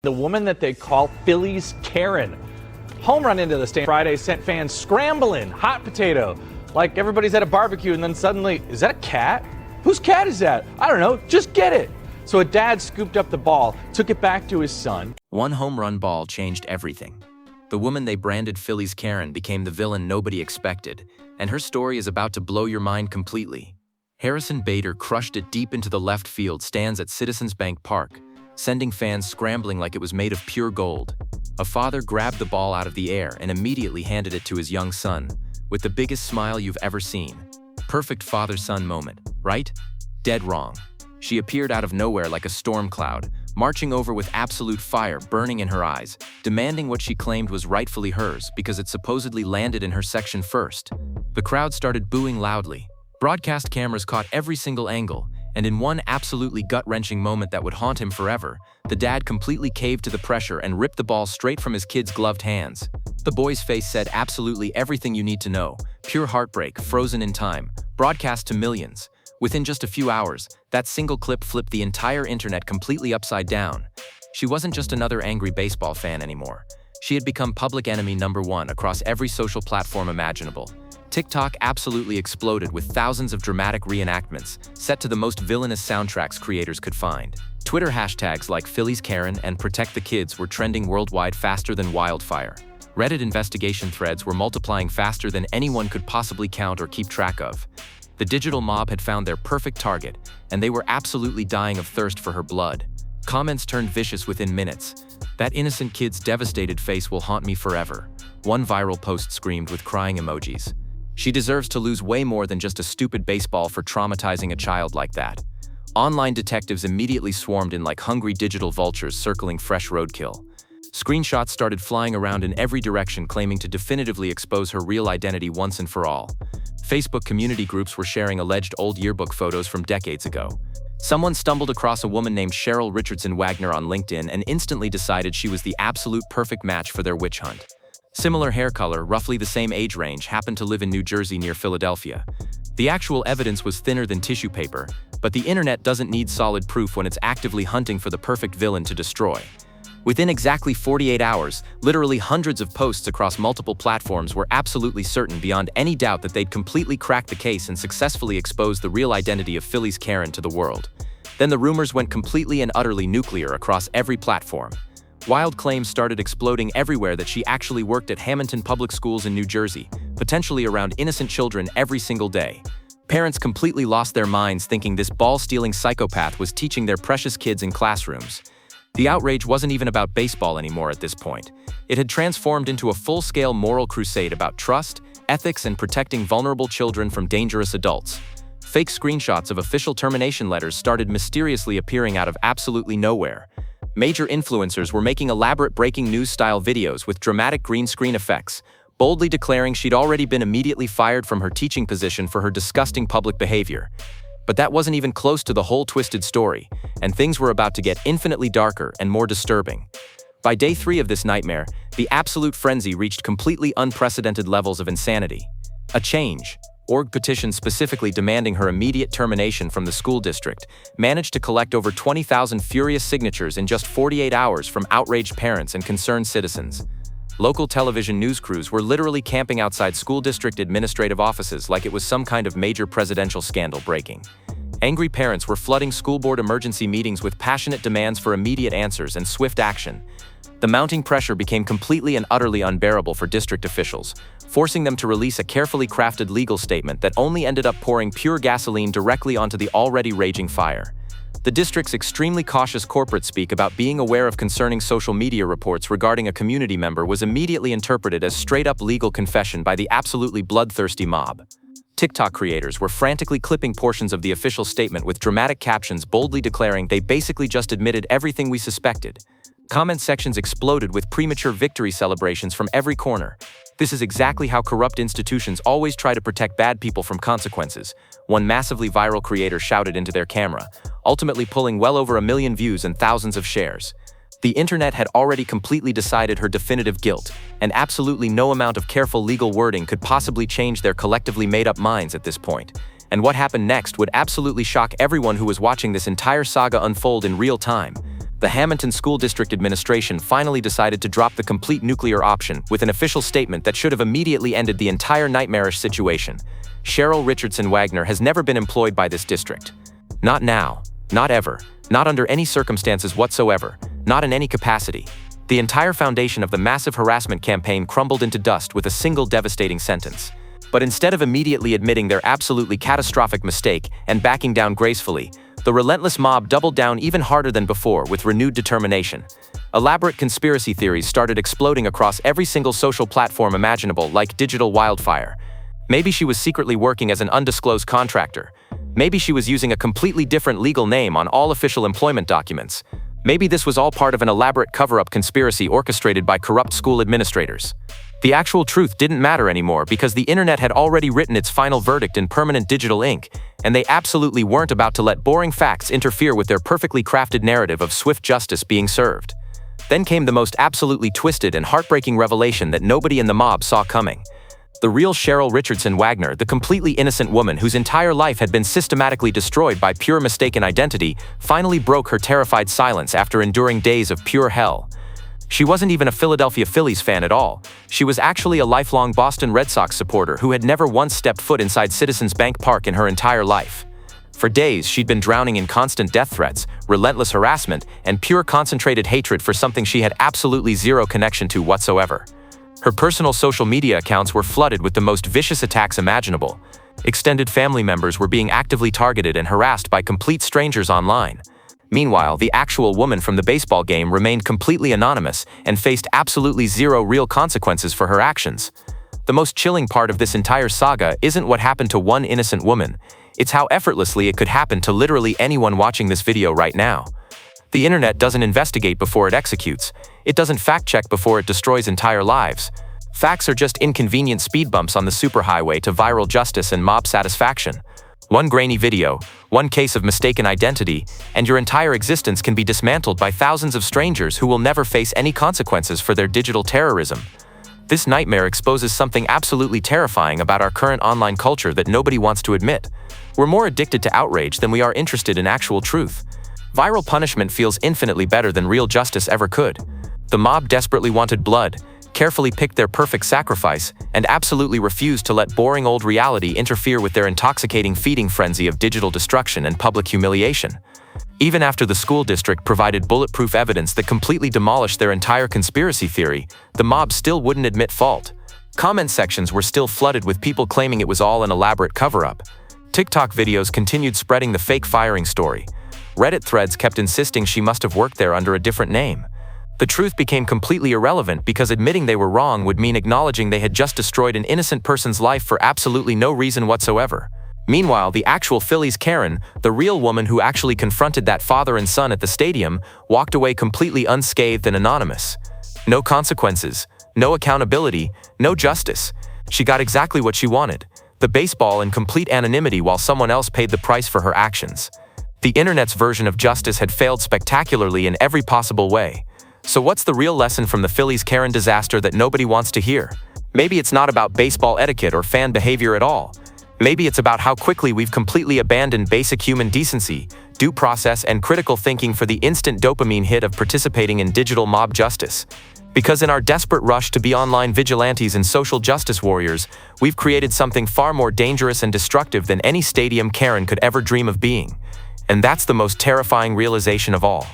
The woman that they call Phillies Karen. Home run into the stand Friday sent fans scrambling, hot potato, like everybody's at a barbecue, and then suddenly, is that a cat? Whose cat is that? I don't know, just get it. So a dad scooped up the ball, took it back to his son. One home run ball changed everything. The woman they branded Phillies Karen became the villain nobody expected, and her story is about to blow your mind completely. Harrison Bader crushed it deep into the left field stands at Citizens Bank Park, sending fans scrambling like it was made of pure gold. A father grabbed the ball out of the air and immediately handed it to his young son, with the biggest smile you've ever seen. Perfect father-son moment, right? Dead wrong. She appeared out of nowhere like a storm cloud, marching over with absolute fire burning in her eyes, demanding what she claimed was rightfully hers because it supposedly landed in her section first. The crowd started booing loudly. Broadcast cameras caught every single angle, and in one absolutely gut-wrenching moment that would haunt him forever, the dad completely caved to the pressure and ripped the ball straight from his kid's gloved hands. The boy's face said absolutely everything you need to know, pure heartbreak, frozen in time, broadcast to millions. Within just a few hours, that single clip flipped the entire internet completely upside down. She wasn't just another angry baseball fan anymore. She had become public enemy #1 across every social platform imaginable. TikTok absolutely exploded with thousands of dramatic reenactments, set to the most villainous soundtracks creators could find. Twitter hashtags like Phillies Karen and Protect the Kids were trending worldwide faster than wildfire. Reddit investigation threads were multiplying faster than anyone could possibly count or keep track of. The digital mob had found their perfect target, and they were absolutely dying of thirst for her blood. Comments turned vicious within minutes. "That innocent kid's devastated face will haunt me forever." One viral post screamed with crying emojis. "She deserves to lose way more than just a stupid baseball for traumatizing a child like that." Online detectives immediately swarmed in like hungry digital vultures circling fresh roadkill. Screenshots started flying around in every direction claiming to definitively expose her real identity once and for all. Facebook community groups were sharing alleged old yearbook photos from decades ago. Someone stumbled across a woman named Cheryl Richardson Wagner on LinkedIn and instantly decided she was the absolute perfect match for their witch hunt. Similar hair color, roughly the same age range, happened to live in New Jersey near Philadelphia. The actual evidence was thinner than tissue paper, but the internet doesn't need solid proof when it's actively hunting for the perfect villain to destroy. Within exactly 48 hours, literally hundreds of posts across multiple platforms were absolutely certain beyond any doubt that they'd completely cracked the case and successfully exposed the real identity of Phillies Karen to the world. Then the rumors went completely and utterly nuclear across every platform. Wild claims started exploding everywhere that she actually worked at Hamilton Public Schools in New Jersey, potentially around innocent children every single day. Parents completely lost their minds thinking this ball-stealing psychopath was teaching their precious kids in classrooms. The outrage wasn't even about baseball anymore at this point. It had transformed into a full-scale moral crusade about trust, ethics, and protecting vulnerable children from dangerous adults. Fake screenshots of official termination letters started mysteriously appearing out of absolutely nowhere. Major influencers were making elaborate breaking news-style videos with dramatic green screen effects, boldly declaring she'd already been immediately fired from her teaching position for her disgusting public behavior. But that wasn't even close to the whole twisted story, and things were about to get infinitely darker and more disturbing. By day 3 of this nightmare, the absolute frenzy reached completely unprecedented levels of insanity. A change, org petition specifically demanding her immediate termination from the school district, managed to collect over 20,000 furious signatures in just 48 hours from outraged parents and concerned citizens. Local television news crews were literally camping outside school district administrative offices like it was some kind of major presidential scandal breaking. Angry parents were flooding school board emergency meetings with passionate demands for immediate answers and swift action. The mounting pressure became completely and utterly unbearable for district officials, forcing them to release a carefully crafted legal statement that only ended up pouring pure gasoline directly onto the already raging fire. The district's extremely cautious corporate speak about being aware of concerning social media reports regarding a community member was immediately interpreted as straight-up legal confession by the absolutely bloodthirsty mob. TikTok creators were frantically clipping portions of the official statement with dramatic captions boldly declaring they basically just admitted everything we suspected. Comment sections exploded with premature victory celebrations from every corner. "This is exactly how corrupt institutions always try to protect bad people from consequences," one massively viral creator shouted into their camera, ultimately pulling well over 1 million views and thousands of shares. The internet had already completely decided her definitive guilt, and absolutely no amount of careful legal wording could possibly change their collectively made-up minds at this point. And what happened next would absolutely shock everyone who was watching this entire saga unfold in real time. The Hamilton School District Administration finally decided to drop the complete nuclear option with an official statement that should have immediately ended the entire nightmarish situation. Cheryl Richardson Wagner has never been employed by this district. Not now, not ever, not under any circumstances whatsoever, not in any capacity. The entire foundation of the massive harassment campaign crumbled into dust with a single devastating sentence. But instead of immediately admitting their absolutely catastrophic mistake and backing down gracefully, the relentless mob doubled down even harder than before with renewed determination. Elaborate conspiracy theories started exploding across every single social platform imaginable like digital wildfire. Maybe she was secretly working as an undisclosed contractor. Maybe she was using a completely different legal name on all official employment documents. Maybe this was all part of an elaborate cover-up conspiracy orchestrated by corrupt school administrators. The actual truth didn't matter anymore because the internet had already written its final verdict in permanent digital ink, and they absolutely weren't about to let boring facts interfere with their perfectly crafted narrative of swift justice being served. Then came the most absolutely twisted and heartbreaking revelation that nobody in the mob saw coming. The real Cheryl Richardson Wagner, the completely innocent woman whose entire life had been systematically destroyed by pure mistaken identity, finally broke her terrified silence after enduring days of pure hell. She wasn't even a Philadelphia Phillies fan at all. She was actually a lifelong Boston Red Sox supporter who had never once stepped foot inside Citizens Bank Park in her entire life. For days, she'd been drowning in constant death threats, relentless harassment, and pure concentrated hatred for something she had absolutely zero connection to whatsoever. Her personal social media accounts were flooded with the most vicious attacks imaginable. Extended family members were being actively targeted and harassed by complete strangers online. Meanwhile, the actual woman from the baseball game remained completely anonymous and faced absolutely zero real consequences for her actions. The most chilling part of this entire saga isn't what happened to one innocent woman, it's how effortlessly it could happen to literally anyone watching this video right now. The internet doesn't investigate before it executes. It doesn't fact-check before it destroys entire lives. Facts are just inconvenient speed bumps on the superhighway to viral justice and mob satisfaction. One grainy video, one case of mistaken identity, and your entire existence can be dismantled by thousands of strangers who will never face any consequences for their digital terrorism. This nightmare exposes something absolutely terrifying about our current online culture that nobody wants to admit. We're more addicted to outrage than we are interested in actual truth. Viral punishment feels infinitely better than real justice ever could. The mob desperately wanted blood, carefully picked their perfect sacrifice, and absolutely refused to let boring old reality interfere with their intoxicating feeding frenzy of digital destruction and public humiliation. Even after the school district provided bulletproof evidence that completely demolished their entire conspiracy theory, the mob still wouldn't admit fault. Comment sections were still flooded with people claiming it was all an elaborate cover-up. TikTok videos continued spreading the fake firing story. Reddit threads kept insisting she must have worked there under a different name. The truth became completely irrelevant because admitting they were wrong would mean acknowledging they had just destroyed an innocent person's life for absolutely no reason whatsoever. Meanwhile, the actual Phillies Karen, the real woman who actually confronted that father and son at the stadium, walked away completely unscathed and anonymous. No consequences, no accountability, no justice. She got exactly what she wanted: the baseball in complete anonymity while someone else paid the price for her actions. The internet's version of justice had failed spectacularly in every possible way. So what's the real lesson from the Phillies Karen disaster that nobody wants to hear? Maybe it's not about baseball etiquette or fan behavior at all. Maybe it's about how quickly we've completely abandoned basic human decency, due process, and critical thinking for the instant dopamine hit of participating in digital mob justice. Because in our desperate rush to be online vigilantes and social justice warriors, we've created something far more dangerous and destructive than any stadium Karen could ever dream of being. And that's the most terrifying realization of all.